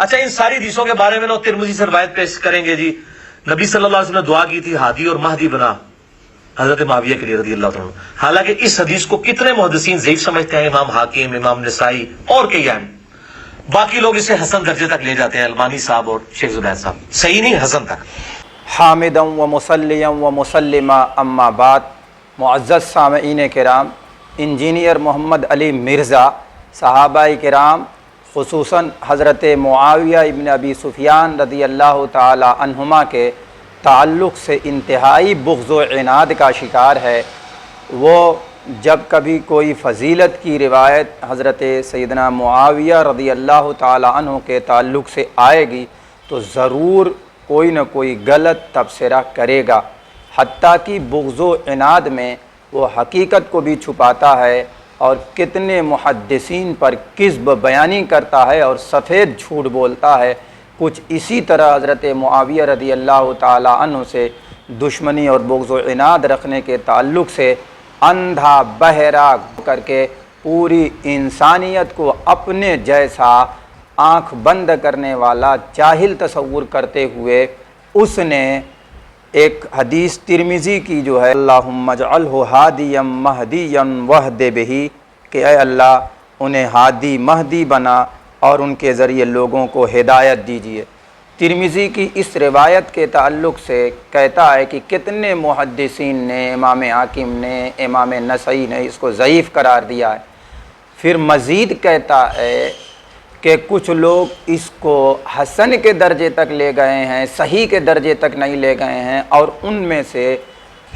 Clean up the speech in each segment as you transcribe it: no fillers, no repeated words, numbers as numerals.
اچھا ان ساری حدیثوں کے بارے میں لوگ ترمذی سے روایت پیش کریں گے جی نبی صلی اللہ علیہ وسلم نے دعا کی تھی ہادی اور مہدی بنا حضرت معاویہ کے لیے رضی اللہ عنہ. حالانکہ اس حدیث کو کتنے محدثین ضعیف سمجھتے ہیں، امام حاکم، امام نسائی اور کئی ہیں. باقی لوگ اسے حسن درجے تک لے جاتے ہیں، البانی صاحب اور شیخ زبیر صاحب. صحیح نہیں، حسن تک. حامدا و مسلما و مسلما اما بعد. معزز سامعین کرام، انجینئر محمد علی مرزا صحابہ کرام خصوصاً حضرت معاویہ ابن ابی سفیان رضی اللہ تعالی عنہما کے تعلق سے انتہائی بغض و عناد کا شکار ہے. وہ جب کبھی کوئی فضیلت کی روایت حضرت سیدنا معاویہ رضی اللہ تعالی عنہ کے تعلق سے آئے گی تو ضرور کوئی نہ کوئی غلط تبصرہ کرے گا. حتیٰ کہ بغض و عناد میں وہ حقیقت کو بھی چھپاتا ہے اور کتنے محدثین پر کذب بیانی کرتا ہے اور سفید جھوٹ بولتا ہے. کچھ اسی طرح حضرت معاویہ رضی اللہ تعالی عنہ سے دشمنی اور بغض و عناد رکھنے کے تعلق سے اندھا بہرا کر کے پوری انسانیت کو اپنے جیسا آنکھ بند کرنے والا جاہل تصور کرتے ہوئے اس نے ایک حدیث ترمذی کی جو ہے اللہم اجعلہ ہادیا مہدیا واہد بہ، کہ اے اللہ انہیں ہادی مہدی بنا اور ان کے ذریعے لوگوں کو ہدایت دیجیے. ترمذی کی اس روایت کے تعلق سے کہتا ہے کہ کتنے محدثین نے، امام حاکم نے، امام نسائی نے اس کو ضعیف قرار دیا ہے. پھر مزید کہتا ہے کہ کچھ لوگ اس کو حسن کے درجے تک لے گئے ہیں، صحیح کے درجے تک نہیں لے گئے ہیں، اور ان میں سے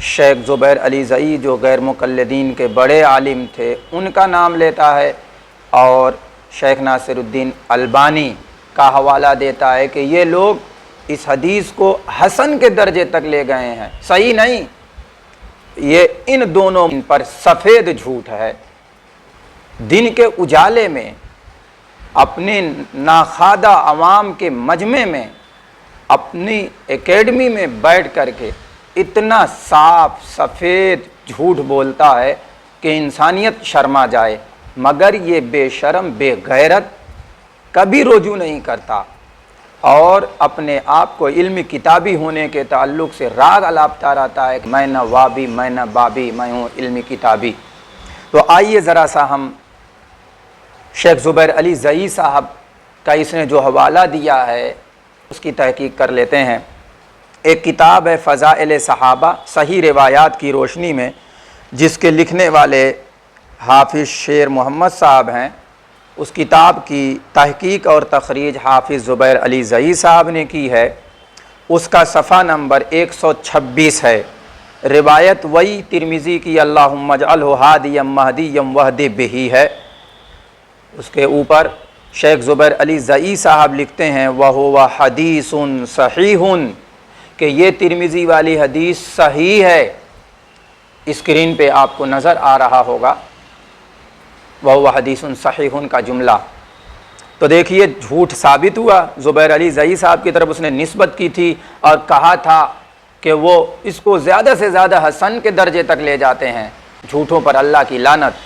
شیخ زبیر علی زئی جو غیر مقلدین کے بڑے عالم تھے ان کا نام لیتا ہے، اور شیخ ناصر الدین البانی کا حوالہ دیتا ہے کہ یہ لوگ اس حدیث کو حسن کے درجے تک لے گئے ہیں، صحیح نہیں. یہ ان دونوں پر سفید جھوٹ ہے. دن کے اجالے میں اپنے ناخادہ عوام کے مجمع میں اپنی اکیڈمی میں بیٹھ کر کے اتنا صاف سفید جھوٹ بولتا ہے کہ انسانیت شرما جائے، مگر یہ بے شرم بے غیرت کبھی رجوع نہیں کرتا اور اپنے آپ کو علم کتابی ہونے کے تعلق سے راگ الاپتا رہتا ہے کہ میں نہ وابی میں نہ بابی، میں ہوں علم کتابی. تو آئیے ذرا سا ہم شیخ زبیر علی زئی صاحب کا اس نے جو حوالہ دیا ہے اس کی تحقیق کر لیتے ہیں. ایک کتاب ہے فضائل صحابہ صحیح روایات کی روشنی میں، جس کے لکھنے والے حافظ شیر محمد صاحب ہیں. اس کتاب کی تحقیق اور تخریج حافظ زبیر علی زئی صاحب نے کی ہے. اس کا صفحہ نمبر 126 ہے. روایت وہی ترمذی کی اللہم اجعلہ ہادیا مہدیا واہد بہ ہے. اس کے اوپر شیخ زبیر علی زئی صاحب لکھتے ہیں وَهُوَ حَدِيثٌ صَحِيحٌ، کہ یہ ترمذی والی حدیث صحیح ہے. اسکرین پہ آپ کو نظر آ رہا ہوگا وَهُوَ حَدِيثٌ صَحِيحٌ کا جملہ. تو دیکھیے جھوٹ ثابت ہوا. زبیر علی زئی صاحب کی طرف اس نے نسبت کی تھی اور کہا تھا کہ وہ اس کو زیادہ سے زیادہ حسن کے درجے تک لے جاتے ہیں. جھوٹوں پر اللہ کی لعنت.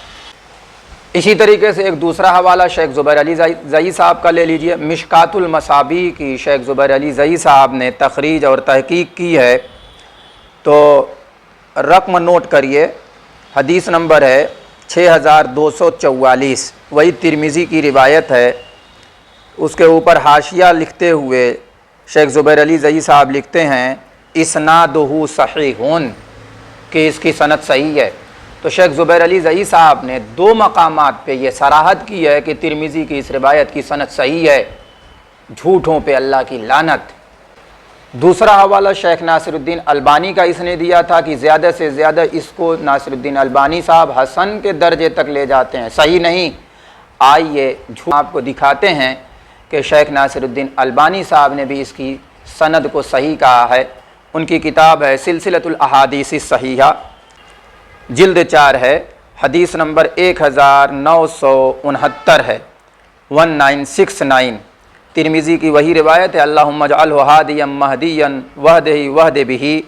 اسی طریقے سے ایک دوسرا حوالہ شیخ زبیر علی زئی صاحب کا لے لیجئے. مشکات المصابیح کی شیخ زبیر علی زئی صاحب نے تخریج اور تحقیق کی ہے. تو رقم نوٹ کریے، حدیث نمبر ہے 6244. وہی ترمذی کی روایت ہے. اس کے اوپر حاشیہ لکھتے ہوئے شیخ زبیر علی زئی صاحب لکھتے ہیں اسنادہ صحیحٌ، کہ اس کی سند صحیح ہے. تو شیخ زبیر علی زئی صاحب نے 2 مقامات پہ یہ صراحت کی ہے کہ ترمذی کی اس روایت کی سند صحیح ہے. جھوٹوں پہ اللہ کی لعنت. دوسرا حوالہ شیخ ناصر الدین البانی کا اس نے دیا تھا کہ زیادہ سے زیادہ اس کو ناصر الدین البانی صاحب حسن کے درجے تک لے جاتے ہیں، صحیح نہیں. آئیے جھوٹ آپ کو دکھاتے ہیں کہ شیخ ناصر الدین البانی صاحب نے بھی اس کی سند کو صحیح کہا ہے. ان کی کتاب ہے سلسلۃ الاحادیث الصحیحہ، جلد 4 ہے. حدیث نمبر 1969 ہے، 1969. ترمذی کی وہی روایت ہے اللہم اجعلہ ہادیا مہدیا واہد بہ.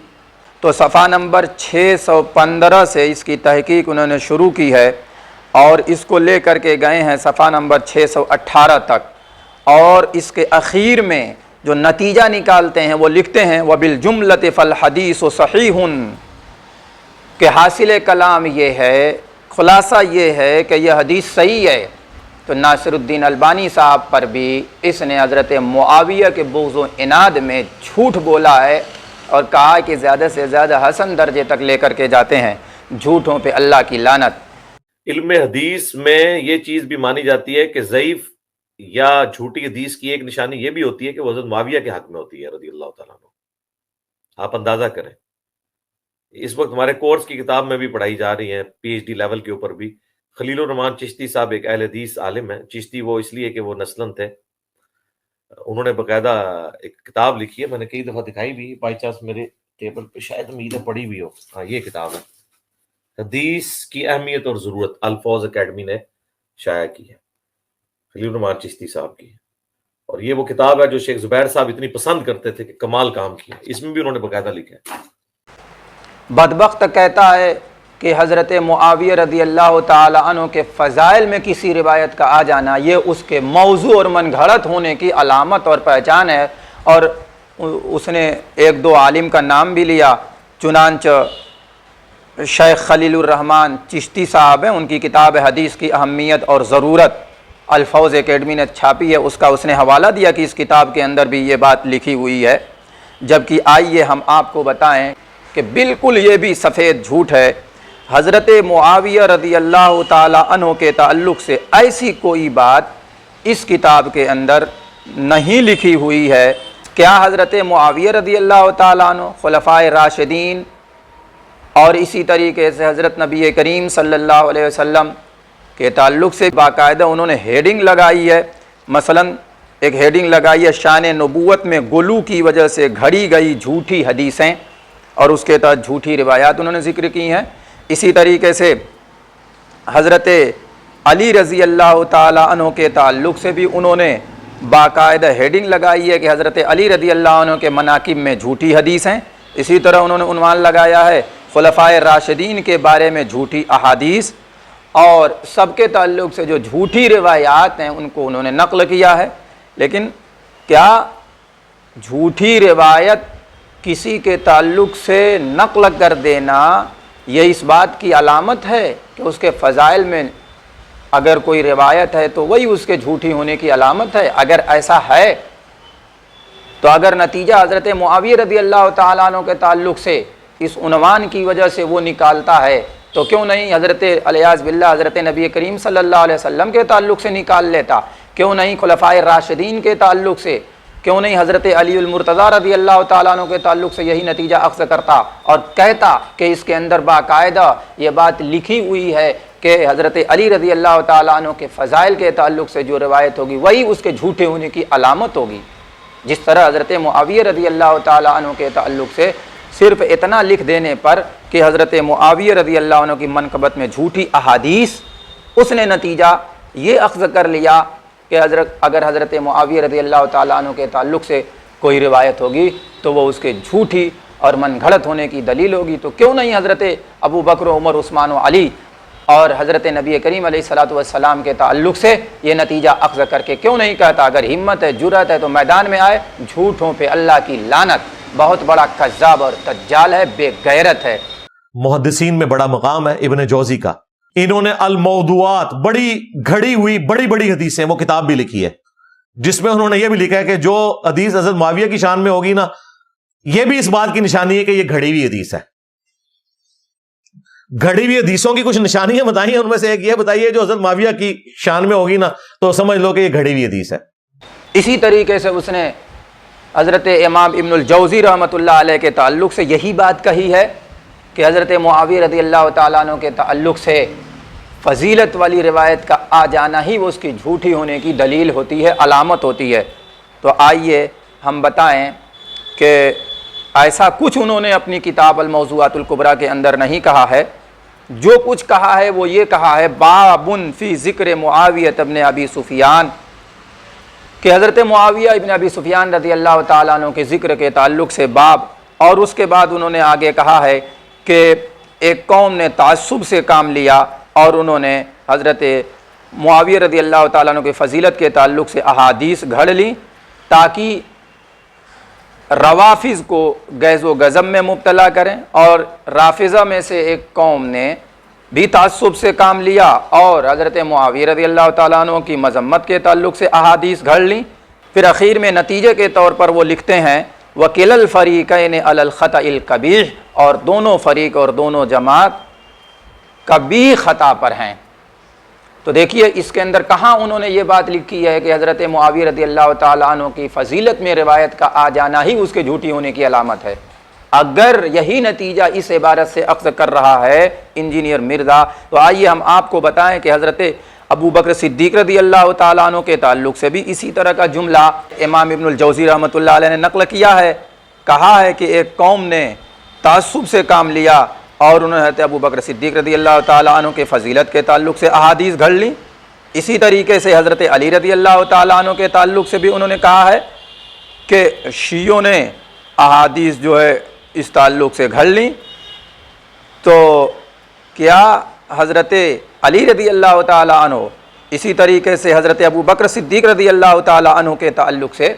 تو صفحہ نمبر 615 سے اس کی تحقیق انہوں نے شروع کی ہے اور اس کو لے کر کے گئے ہیں صفحہ نمبر 618 تک. اور اس کے اخیر میں جو نتیجہ نکالتے ہیں وہ لکھتے ہیں وَبِالْجُمْلَةِ فَالْحَدِيثُ صَحِيحٌ، کہ حاصل کلام یہ ہے، خلاصہ یہ ہے کہ یہ حدیث صحیح ہے۔ تو ناصر الدین البانی صاحب پر بھی اس نے حضرت معاویہ کے بغض و عناد میں جھوٹ بولا ہے اور کہا کہ زیادہ سے زیادہ حسن درجے تک لے کر کے جاتے ہیں۔ جھوٹوں پہ اللہ کی لعنت۔ علم حدیث میں یہ چیز بھی مانی جاتی ہے کہ ضعیف یا جھوٹی حدیث کی ایک نشانی یہ بھی ہوتی ہے کہ وہ حضرت معاویہ کے حق میں ہوتی ہے رضی اللہ تعالیٰ عنہ۔ آپ اندازہ کریں، اس وقت ہمارے کورس کی کتاب میں بھی پڑھائی جا رہی ہیں، پی ایچ ڈی لیول کے اوپر بھی۔ خلیل الرحمان چشتی صاحب ایک اہل حدیث عالم ہیں، چشتی وہ اس لیے کہ وہ نسلن تھے، انہوں نے باقاعدہ ایک کتاب لکھی ہے، میں نے کئی دفعہ دکھائی بھی، بائی چانس میرے ٹیبل پہ شاید امید ہے پڑھی بھی ہو۔ ہاں یہ کتاب ہے، حدیث کی اہمیت اور ضرورت، الفاظ اکیڈمی نے شائع کی ہے، خلیل الرحمان چشتی صاحب کی ہے، اور یہ وہ کتاب ہے جو شیخ زبیر صاحب اتنی پسند کرتے تھے کہ کمال کام کیا، اس میں بھی انہوں نے باقاعدہ لکھا ہے۔ بدبخت کہتا ہے کہ حضرت معاویہ رضی اللہ تعالی عنہ کے فضائل میں کسی روایت کا آ جانا یہ اس کے موضوع اور من گھڑت ہونے کی علامت اور پہچان ہے، اور اس نے ایک دو عالم کا نام بھی لیا، چنانچہ شیخ خلیل الرحمان چشتی صاحب ہیں، ان کی کتاب حدیث کی اہمیت اور ضرورت الفاظ اکیڈمی نے چھاپی ہے، اس کا اس نے حوالہ دیا کہ اس کتاب کے اندر بھی یہ بات لکھی ہوئی ہے۔ جبکہ آئیے ہم آپ کو بتائیں کہ بالکل یہ بھی سفید جھوٹ ہے۔ حضرت معاویہ رضی اللہ تعالی عنہ کے تعلق سے ایسی کوئی بات اس کتاب کے اندر نہیں لکھی ہوئی ہے۔ کیا حضرت معاویہ رضی اللہ تعالی عنہ، خلفائے راشدین اور اسی طریقے سے حضرت نبی کریم صلی اللہ علیہ وسلم کے تعلق سے باقاعدہ انہوں نے ہیڈنگ لگائی ہے؟ مثلا ایک ہیڈنگ لگائی ہے شان نبوت میں غلو کی وجہ سے گھڑی گئی جھوٹی حدیثیں، اور اس کے تحت جھوٹی روایات انہوں نے ذکر کی ہیں۔ اسی طریقے سے حضرت علی رضی اللہ تعالی عنہ کے تعلق سے بھی انہوں نے باقاعدہ ہیڈنگ لگائی ہے کہ حضرت علی رضی اللہ عنہ کے مناقب میں جھوٹی حدیث ہیں۔ اسی طرح انہوں نے عنوان لگایا ہے خلفائے راشدین کے بارے میں جھوٹی احادیث، اور سب کے تعلق سے جو جھوٹی روایات ہیں ان کو انہوں نے نقل کیا ہے۔ لیکن کیا جھوٹی روایت کسی کے تعلق سے نقل کر دینا یہ اس بات کی علامت ہے کہ اس کے فضائل میں اگر کوئی روایت ہے تو وہی اس کے جھوٹی ہونے کی علامت ہے؟ اگر ایسا ہے تو اگر نتیجہ حضرت معاویہ رضی اللہ تعالیٰ عنہ کے تعلق سے اس عنوان کی وجہ سے وہ نکالتا ہے تو کیوں نہیں حضرت الیاذ باللہ حضرت نبی کریم صلی اللہ علیہ وسلم کے تعلق سے نکال لیتا؟ کیوں نہیں خلفائے راشدین کے تعلق سے؟ کیوں نہیں حضرت علی المرتضیٰ رضی اللہ تعالیٰ عنہ کے تعلق سے یہی نتیجہ اخذ کرتا اور کہتا کہ اس کے اندر باقاعدہ یہ بات لکھی ہوئی ہے کہ حضرت علی رضی اللہ تعالیٰ عنہ کے فضائل کے تعلق سے جو روایت ہوگی وہی اس کے جھوٹے ہونے کی علامت ہوگی؟ جس طرح حضرت معاویہ رضی اللہ تعالیٰ عنہ کے تعلق سے صرف اتنا لکھ دینے پر کہ حضرت معاویہ رضی اللہ عنہ کی منقبت میں جھوٹی احادیث، اس نے نتیجہ یہ اخذ کر لیا کہ اگر حضرت معاویہ رضی اللہ تعالیٰ عنہ کے تعلق سے کوئی روایت ہوگی تو وہ اس کے جھوٹی اور من گھڑت ہونے کی دلیل ہوگی، تو کیوں نہیں حضرت ابو بکر، عمر، عثمان و علی اور حضرت نبی کریم علیہ الصلوۃ والسلام کے تعلق سے یہ نتیجہ اخذ کر کے کیوں نہیں کہتا اگر ہمت ہے، جرأت ہے تو میدان میں آئے؟ جھوٹوں پہ اللہ کی لعنت، بہت بڑا کذاب اور دجال ہے، بے غیرت ہے۔ محدثین میں بڑا مقام ہے ابن جوزی کا، انہوں نے الموضوعات، بڑی گھڑی ہوئی بڑی بڑی حدیثیں، وہ کتاب بھی لکھی ہے جس میں انہوں نے یہ بھی لکھا ہے کہ جو حدیث حضرت معاویہ کی شان میں ہوگی نا، یہ بھی اس بات کی نشانی ہے کہ یہ گھڑی ہوئی حدیث ہے۔ گھڑی ہوئی حدیثوں کی کچھ نشانیاں بتائی ہیں، ان میں سے ایک یہ بتائیے جو حضرت معاویہ کی شان میں ہوگی نا تو سمجھ لو کہ یہ گھڑی ہوئی حدیث ہے۔ اسی طریقے سے اس نے حضرت امام ابن الجوزی رحمۃ اللہ علیہ کے تعلق سے یہی بات کہی ہے کہ حضرت معاویہ رضی اللہ تعالیٰ عنہ کے تعلق سے فضیلت والی روایت کا آ جانا ہی وہ اس کی جھوٹی ہونے کی دلیل ہوتی ہے، علامت ہوتی ہے۔ تو آئیے ہم بتائیں کہ ایسا کچھ انہوں نے اپنی کتاب الموضوعات الکبریٰ کے اندر نہیں کہا ہے۔ جو کچھ کہا ہے وہ یہ کہا ہے باب فی ذکر معاویہ ابن ابی سفیان، کہ حضرت معاویہ ابن ابی سفیان رضی اللہ تعالیٰ عنہ کے ذکر کے تعلق سے باب، اور اس کے بعد انہوں نے آگے کہا ہے کہ ایک قوم نے تعصب سے کام لیا اور انہوں نے حضرت معاویہ رضی اللہ تعالیٰ عنہ کی فضیلت کے تعلق سے احادیث گھڑ لیں تاکہ روافظ کو غیظ و غضب میں مبتلا کریں، اور رافضہ میں سے ایک قوم نے بھی تعصب سے کام لیا اور حضرت معاویہ رضی اللہ تعالیٰ عنہ کی مذمت کے تعلق سے احادیث گھڑ لیں۔ پھر اخیر میں نتیجے کے طور پر وہ لکھتے ہیں وَكِلَا الْفَرِيقَيْنِ عَلَى الْخَطَإِ الْقَبِيحِ، اور دونوں فریق اور دونوں جماعت کبھی خطا پر ہیں۔ تو دیکھیے اس کے اندر کہاں انہوں نے یہ بات لکھی ہے کہ حضرت معاویہ رضی اللہ تعالیٰ عنہ کی فضیلت میں روایت کا آ جانا ہی اس کے جھوٹی ہونے کی علامت ہے۔ اگر یہی نتیجہ اس عبارت سے اخذ کر رہا ہے انجینئر مرزا، تو آئیے ہم آپ کو بتائیں کہ حضرت ابو بکر صدیق رضی اللہ تعالیٰ عنہ کے تعلق سے بھی اسی طرح کا جملہ امام ابن الجوزی رحمۃ اللہ علیہ نے نقل کیا ہے۔ کہا ہے کہ ایک قوم نے تعصب سے کام لیا اور انہوں نے حضرت ابو بکر صدیق رضی اللہ تعالیٰ عنہ کے فضیلت کے تعلق سے احادیث گھڑ لی۔ اسی طریقے سے حضرت علی رضی اللہ تعالیٰ عنہ کے تعلق سے بھی انہوں نے کہا ہے کہ شیعوں نے احادیث جو ہے اس تعلق سے گھڑ لی۔ تو کیا حضرت علی رضی اللہ تعالیٰ عنہ اسی طریقے سے حضرت ابو بکر صدیق رضی اللہ تعالیٰ عنہ کے تعلق سے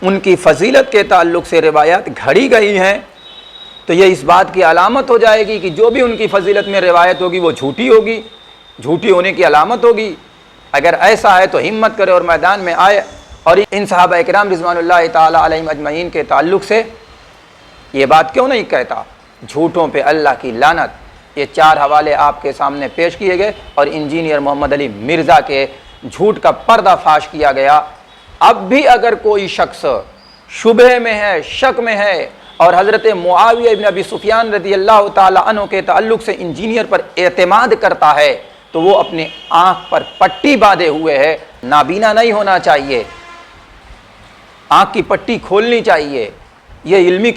ان کی فضیلت کے تعلق سے روایات گھڑی گئی ہیں؟ تو یہ اس بات کی علامت ہو جائے گی کہ جو بھی ان کی فضیلت میں روایت ہوگی وہ جھوٹی ہوگی، جھوٹی ہونے کی علامت ہوگی۔ اگر ایسا ہے تو ہمت کرے اور میدان میں آئے اور ان صحابہ کرام رضوان اللہ تعالیٰ علیہم اجمعین کے تعلق سے یہ بات کیوں نہیں کہتا؟ جھوٹوں پہ اللہ کی لعنت۔ یہ 4 حوالے آپ کے سامنے پیش کیے گئے اور انجینئر محمد علی مرزا کے جھوٹ کا پردہ فاش کیا گیا۔ اب بھی اگر کوئی شخص شبہ میں ہے، شک میں ہے اور حضرت معاویہ ابن ابی سفیان رضی اللہ تعالیٰ عنہ کے تعلق سے انجینئر پر اعتماد کرتا ہے تو وہ اپنے آنکھ پر پٹی باندھے ہوئے ہے، نابینا نہیں ہونا چاہیے، آنکھ کی پٹی کھولنی چاہیے۔ یہ علمی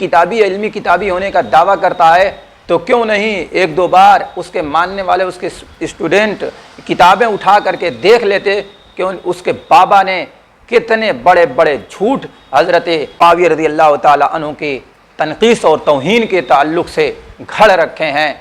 کتابی ہونے کا دعویٰ کرتا ہے تو کیوں نہیں 1-2 بار اس کے ماننے والے اس کے اسٹوڈنٹ کتابیں اٹھا کر کے دیکھ لیتے کہ اس کے بابا نے کتنے بڑے بڑے جھوٹ حضرت معاویہ رضی اللہ تعالیٰ عنہ کی تنقیص اور توہین کے تعلق سے گھڑ رکھے ہیں۔